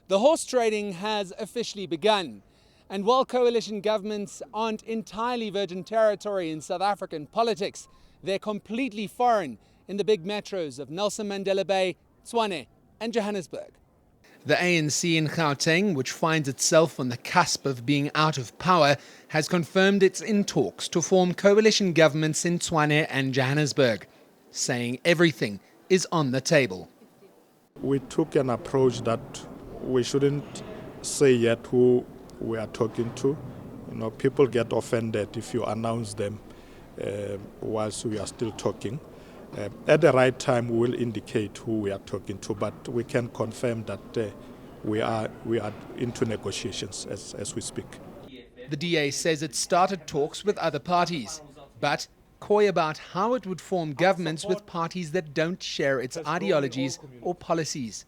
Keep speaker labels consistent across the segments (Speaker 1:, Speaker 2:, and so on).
Speaker 1: The horse trading has officially begun. And while coalition governments aren't entirely virgin territory in South African politics, they're completely foreign in the big metros of Nelson Mandela Bay, Tshwane and Johannesburg. The ANC in Gauteng, which finds itself on the cusp of being out of power, has confirmed it's in talks to form coalition governments in Tshwane and Johannesburg, saying everything is on the table.
Speaker 2: We took an approach that we shouldn't say yet who we are talking to. People get offended if you announce them whilst we are still talking. At the right time, we will indicate who we are talking to, but we can confirm that we are into negotiations as we speak.
Speaker 1: The DA says it started talks with other parties, but coy about how it would form governments with parties that don't share its ideologies or policies.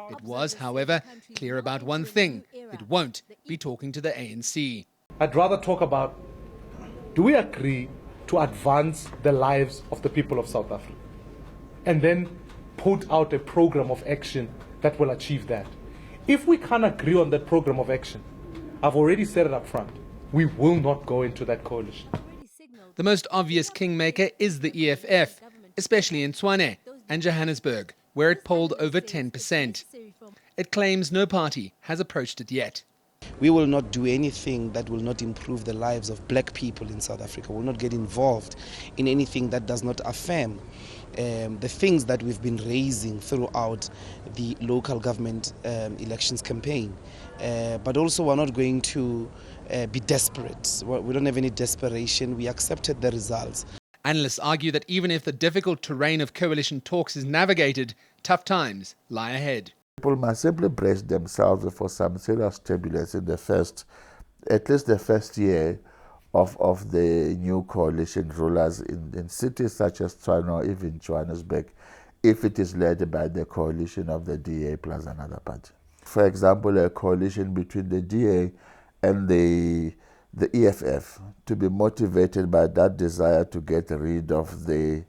Speaker 1: It was, however, clear about one thing: it won't be talking to the ANC.
Speaker 3: I'd rather talk about, do we agree to advance the lives of the people of South Africa, and then put out a program of action that will achieve that. If we can't agree on that program of action, I've already said it up front, we will not go into that coalition.
Speaker 1: The most obvious kingmaker is the EFF, especially in Tshwane and Johannesburg, where it polled over 10%. It claims no party has approached it yet.
Speaker 4: We will not do anything that will not improve the lives of black people in South Africa. We will not get involved in anything that does not affirm the things that we've been raising throughout the local government elections campaign. But also we're not going to be desperate. We don't have any desperation. We accepted the results.
Speaker 1: Analysts argue that even if the difficult terrain of coalition talks is navigated, tough times lie ahead.
Speaker 5: People must simply brace themselves for some serious turbulence in at least the first year of the new coalition rulers in cities such as Tshwane or even Johannesburg, if it is led by the coalition of the DA plus another party. For example, a coalition between the DA and the EFF, to be motivated by that desire to get rid of the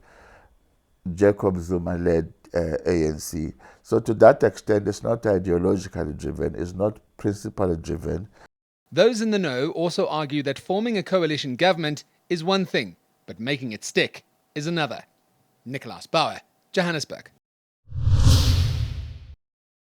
Speaker 5: Jacob Zuma-led ANC. So to that extent, it's not ideologically driven, it's not principally driven.
Speaker 1: Those in the know also argue that forming a coalition government is one thing, but making it stick is another. Nicolaas Bauer, Johannesburg.